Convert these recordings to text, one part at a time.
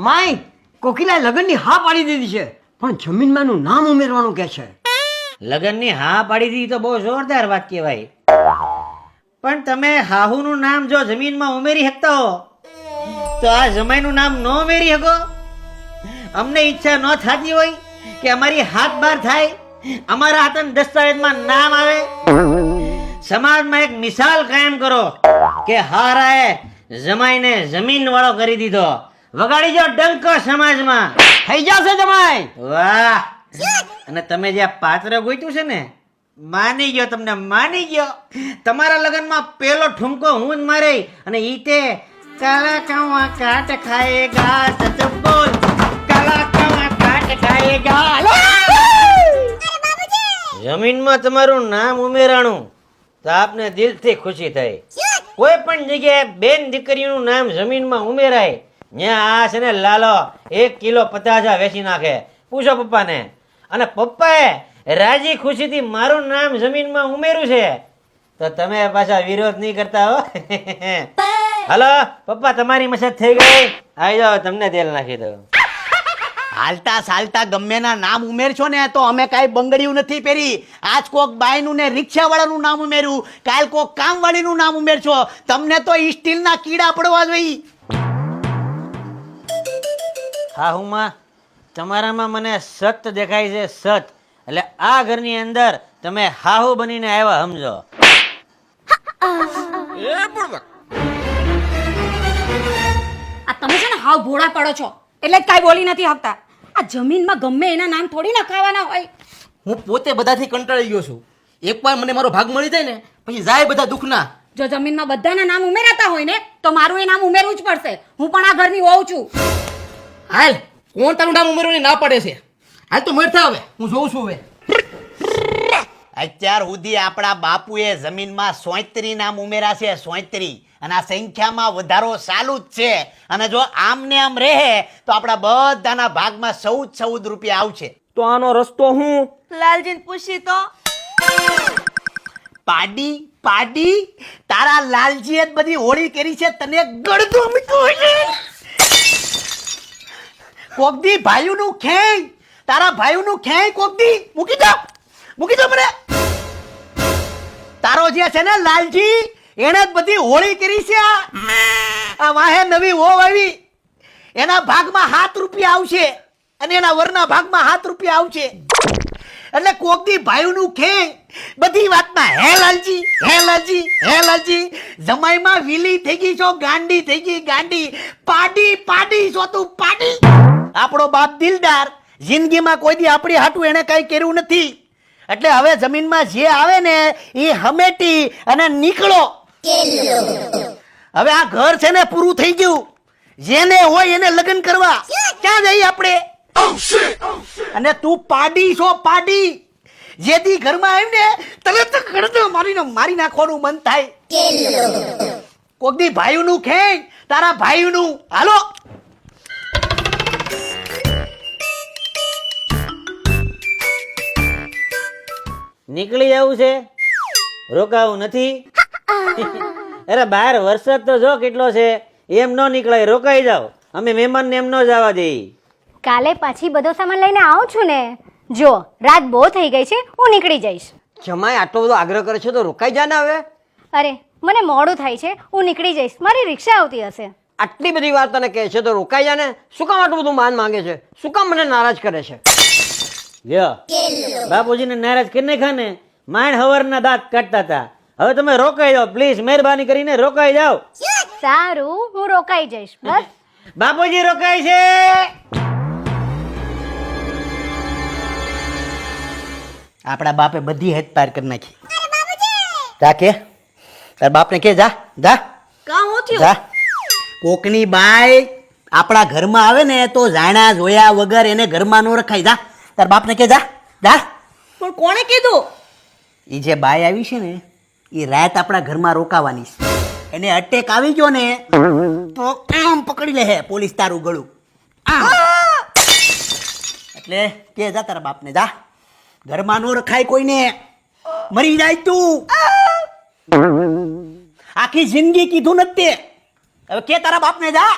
જમાઈ કોકિલાએ લગ્નની હા પાડી દીધી છે, પણ જમીનમાંનું નામ ઉમેરવાનું કે છે. લગ્નની હા પાડી દીધી તો બહુ જોરદાર વાત કહેવાય, પણ તમે હાહુનું નામ જો જમીનમાં ઉમેરી શકતા હો તો આ જમાઈનું નામ ન ઉમેરી શકો? અમને ઈચ્છા ન થતી હોય કે અમારી હાથ બાર થાય, અમારા હાથના દસ્તાવેજમાં નામ આવે? સમાજમાં એક મિસાલ કાયમ કરો કે હારાએ જમાઈને જમીન વાળો કરી દીધો. વગાડી જો ડંકો સમાજમાં. થઈ જશે જમાઈ. વાહ! અને તમે જે આ પાત્ર ગોત્યું છે ને, માની ગયો, તમને માની ગયો. તમારા લગ્નમાં પેલો ઠુમકો હું જ મારે, અને ઈ તે કાલા કાવા કાટ ખાએગા, સચ બોલ કાલા કાવા કાટ ખાએગા. જમીનમાં તમારું નામ ઉમેરાણું તો આપને દિલથી ખુશી થઈ. કોઈ પણ જગ્યાએ બેન દીકરીનું નામ જમીનમાં ઉમેરાય, ત્યાં આ છે ને લાલો 1 કિલો 50 વેચી નાખે. પૂછો પપ્પાને. અને પપ્પાએ રાજી ખુશીથી મારું નામ જમીનમાં ઉમેર્યું છે તો તમે પાછા વિરોધ નહીં કરતા હો. હલો પપ્પા, તમારી મસાજ થઈ ગઈ, આવી જાઓ, તમને તેલ નાખી દઉં. હાલતા ચાલતા ગમેના નામ ઉમેરશો ને તો અમે કાંઈ બંગડીયું નથી પહેરી. આજ કોક બાયનું ને રિક્ષાવાળાનું નામ ઉમેર્યું, કાલ કોક કામવાળીનું નામ ઉમેરશો. તમને તો ઈ સ્ટીલના કીડા પડવા જોઈએ. હા હુંમાં, તમારામાં મને સત દેખાય છે, સત. એટલે આ ઘરની અંદર તમે હાહુ બનીને આવ્યા, સમજો. આ તમે છે ને હાવ ભોળા પડો છો એટલે જ કાંઈ બોલી નથી શકતા. આ જમીનમાં ગમે એના નામ થોડી ના ખાવાના હોય. હું પોતે બધાથી કંટાળી ગયો છું. એકવાર મને મારો ભાગ મળી જાય ને પછી જાય બધા દુઃખના. જો જમીનમાં બધાના નામ ઉમેરાતા હોય ને તો મારું એ નામ ઉમેરવું જ પડશે. હું પણ આ ઘરની વહુ છું. હાલ, કોણ તારું નામ ઉમેરવાની ના પાડે છે? હાલ તો મળતા હવે, હું જોઉં છું હવે. અત્યાર સુધી આપણા બાપુએ જમીનમાં 37 નામ ઉમેર્યા છે, 37. અને આ સંખ્યામાં વધારો ચાલુ જ છે. અને જો આમ ને આમ રહે તો આપણા બધાના ભાગમાં 14 રૂપિયા આવશે. તો આનો રસ્તો હું? લાલજીને પૂછી તો. પાડી પાડી, તારા લાલજીએ જ બધી હોળી કરી છે, તને ગળદો મૂક્યો છે. કોકદી ભાઈઓનું ખેંચ, તારા ભાઈઓનું ખેંચ કોકદી મૂકી દો મને. તારો જે છે ને લાલજી, એને જ બધી હોળી કરી છે. આ વાહે નવી હોવ આવી, એના ભાગમાં 7 રૂપિયા આવશે અને એના વરના ભાગમાં 7 રૂપિયા આવશે. એટલે કોકદી ભાઈઓનું ખેંચ બધી વાતમાં હે લાલજી, હે લાલજી, હે લાલજી. જમાઈમાં વિલી થઈ ગઈ છો, ગાંડી થઈ ગઈ, ગાંડી. પાડી પાડી છો તું, પાડી. આપણો બાપ દિલદાર, જિંદગીમાં કોઈ દી આપણી હાટું એને કઈ કર્યું નથી. એટલે હવે જમીનમાં જે આવે ને એ હમેટી અને નીકળો. હવે આ ઘર છે ને પૂરું થઈ ગયું. જેને હોય એને લગ્ન કરવા ક્યાં જઈએ આપણે? અને તું પાડી છો, પાડી. જેથી ઘરમાં આવી ને તરત ગળદો મારી નાખવાનું મન થાય. કોક દી ભાઈઓનું ખેંચ, તારા ભાઈઓનું. હાલો. નીકળી જવું છે, રોકાવું નથી. અરે 12 વર્ષ તો જો કેટલો છે, એમ ન નીકળાય, રોકાઈ જાઓ. અમે મહેમાનને એમ ન જવા દઈએ. કાલે પાછી બધો સામાન લઈને આવું છું ને. જો રાત બહુ થઈ ગઈ છે, હું નીકળી જઈશ. જમાઈ આટલો બધો આગ્રહ કરે છે તો રોકાઈ જા ને હવે. અરે મને મોડું થાય છે, હું નીકળી જઈશ. મારી રિક્ષા આવતી હશે. આટલી બધી વાત તને કહે છે તો રોકાઈ જા ને. શું કામ આટલું બધું માન માંગે છે? શું કામ મને નારાજ કરે છે? લ્યો, બાપુજીને નારાજ કરી નાખ્યા ને, માંડ હવારના દાંત કાઢતા હતા. હવે તમે રોકાઈ જાઓ પ્લીઝ, મહેરબાની કરીને રોકાઈ જાઓ. સારું, હું રોકાઈ જઈશ. બસ બાપુજી રોકાય છે. આપણા બાપે બધી હેત પાર કરી નાખી. જા કે તાર બાપને કે જા જા કાં હું થયું? જા. કોકની બાઈ આપણા ઘરમાં આવે ને તો જાણ્યા જોયા વગર એને ઘરમાં ન રખાય. જા તાર બાપને કે જા જા. પણ કોણે કીધું? એ જે બાઈ આવી છે ને એ રાત આપણા ઘરમાં રોકાવાની છે. એને અટેક આવી ગયો ને તો આમ પકડી લે પોલીસ તારું ગળું આમ. એટલે કે જા તારા બાપને જા. ઘરમાં નો રખાય કોઈને, મરી જાય તું. આખી જિંદગી કીધું નથી. હવે કે તારા બાપને જા.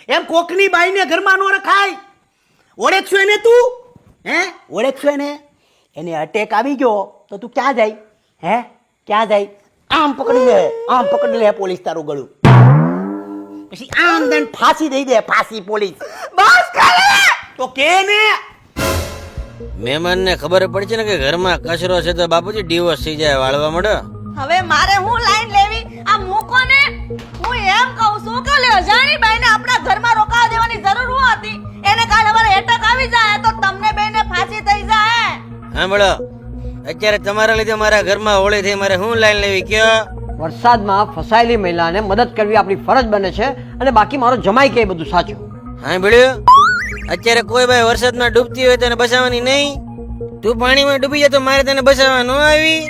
એમ કોકની બાઈને ઘરમાં નો રખાય. ઓળખશો એને તું? હે ઓળખશો એને? એને અટેક આવી ગયો તો તું ક્યાં જાય? હે ક્યાં જાય? આમ પકડી લે પોલીસ તારું ગળું, પછી આમ દઈને ફાંસી દઈ દે, ફાંસી પોલીસ. બસ કરે તો કે ને. મહેમાનને ખબર પડશે ને કે ઘરમાં કચરો છે તો બાપુજી ડિવોર્સ થઈ જાય, વાળવા મળો. હવે મારે હું લાઈન લેવી? આ મૂકો ને. હું એમ કહું છું કે લે અજાણી બાઈને આપણા ઘરમાં રોકાવા દેવાની જરૂર હું હતી? એને કાલે અમારે એટક આવી જાય તો તમને બેને ફાંસી થઈ જાય. સાંભળો, અત્યારે તમારા લીધે મારા ઘરમાં હોળી થઈ, મારે શું લાઈન લેવી કયો? વરસાદમાં ફસાયેલી મહિલાને મદદ કરવી આપણી ફરજ બને છે, અને બાકી મારો જમાઈ કે એ બધું સાચું. સાંભળ્યું? અત્યારે કોઈ ભાઈ વરસાદમાં ડૂબતી હોય તેને બચાવવાની નહીં. તું પાણીમાં ડૂબી જાય તો મારે તને બચાવવા ન આવી.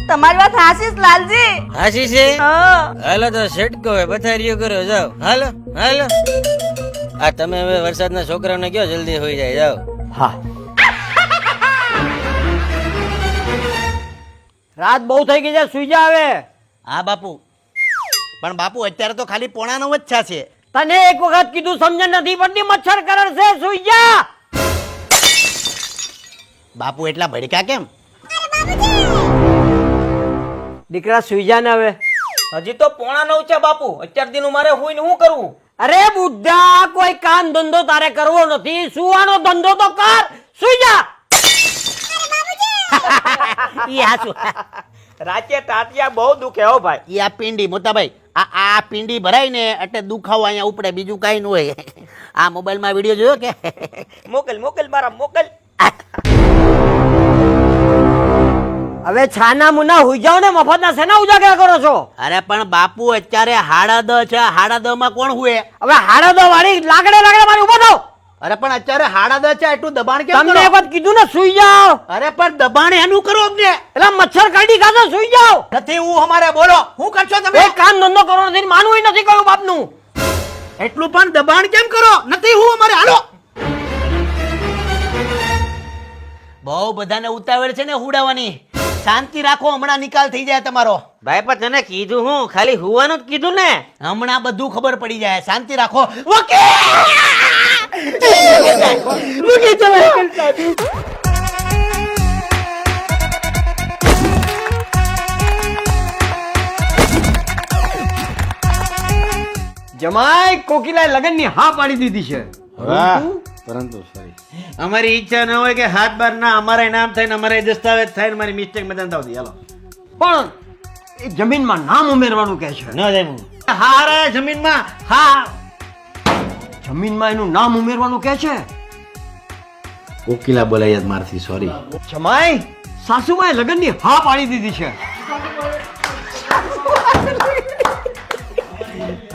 તમારી વાત હાસી છે લાલજી. હાચી છે? હા. હાલો તો છટકો હોય, પથારીઓ કરો, જાઓ. હાલો હાલો. આ તમે હવે વરસાદના છોકરાઓને કયો જલ્દી હોઈ જાય, જાઓ. હા, રાત બહુ થઈ ગઈ છે, સુઈ જા હવે. હા બાપુ, પણ બાપુ અત્યારે તો ખાલી 8:45 છે. તને એક વખત કીધું સમજણ નથી પડતી? મચ્છર કરણ છે, સુઈ જા. બાપુ એટલા ભડકા કેમ? દીકરા સુઈ જા ને હવે. હજી તો 8:45 છે બાપુ. અત્યાર દીનું મારે હોઈને શું કરવું? અરે બુદ્ધા, કોઈ કામ ધંધો તારે કરવો નથી, સુવાનો ધંધો તો કર. સુઈ જા. ઈ હાચું. રાતે ટાટિયા બહુ દુખે હો ભાઈ. ઈ આ પિંડી મોટાભાઈ, આ પિંડી ભરાય ને એટલે દુખાવો અહીંયા ઉપડે, બીજું કાંઈ ન હોય. આ મોબાઈલમાં વિડીયો જોયો કે? મોકલ મારા મોકલ. હવે છાના મુના હુઈ જાઓ ને, મફતના શેના ઉજાગરા કરો છો? અરે પણ બાપુ અત્યારે 10:30 છે, 10:30 માં કોણ હુએ? હવે હાડો વાળી લાકડે મારી ઉભો થાવ. અરે પણ અત્યારે 10:30 છે, એટલું દબાણ કેમ તમને કરો? એક વખત કીધું ને સુઈ જાઓ. અરે પણ દબાણ એનું કરો અમને. એટલે મચ્છર કાઢી ખાધો, સુઈ જાઓ. નથી હું અમારે બોલો, શું કરશો તમે? એક કામ ધંધો કરો નથી, માનવું નથી કયું બાપનું. એટલું પણ દબાણ કેમ કરો? નથી હું અમારે, હાલો. બહુ બધાને ઉતાવળ છે ને હુડાવાની. શાંતિ રાખો, હમણાં નિકાલ થઈ જાય તમારો. ભાઈ પણ તને કીધું હું ખાલી હુવાનું જ કીધું ને. હમણાં બધું ખબર પડી જાય, શાંતિ રાખો. ઓકે જમાઈ કોકિલાએ લગનની હા પાડી દીધી છે. અમારી ઈચ્છા ન હોય કે હાથ બાર ના અમારે નામ થાય ને અમારે દસ્તાવેજ થાય ને મારી મિસ્ટેક મેં તાવ દી. હાલો. પણ એ જમીનમાં નામ ઉમેરવાનું કે છે. ન જાય હું. હા રે જમીનમાં હા. જમીનમાં એનું નામ ઉમેરવાનું કે છે. કોકિલા બોલાય મારથી, સોરી. જમાઈ સાસુમાએ લગનની હા પાડી દીધી છે.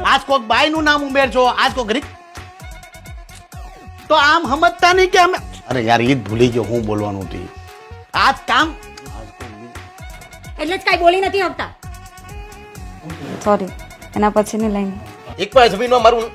આજ કોક બાઈ નું નામ ઉમેરજો, આજ કોક રીત તો આમ સમજતા નહીં કે અમે. અરે યાર, ઈ જ ભૂલી ગયો હું બોલવાનું હતી. આજ કામ એટલે જ કાંઈ બોલી નથી શકતા. સોરી, એના પછીની લાઈન. એક વાર જમીનમાં મારું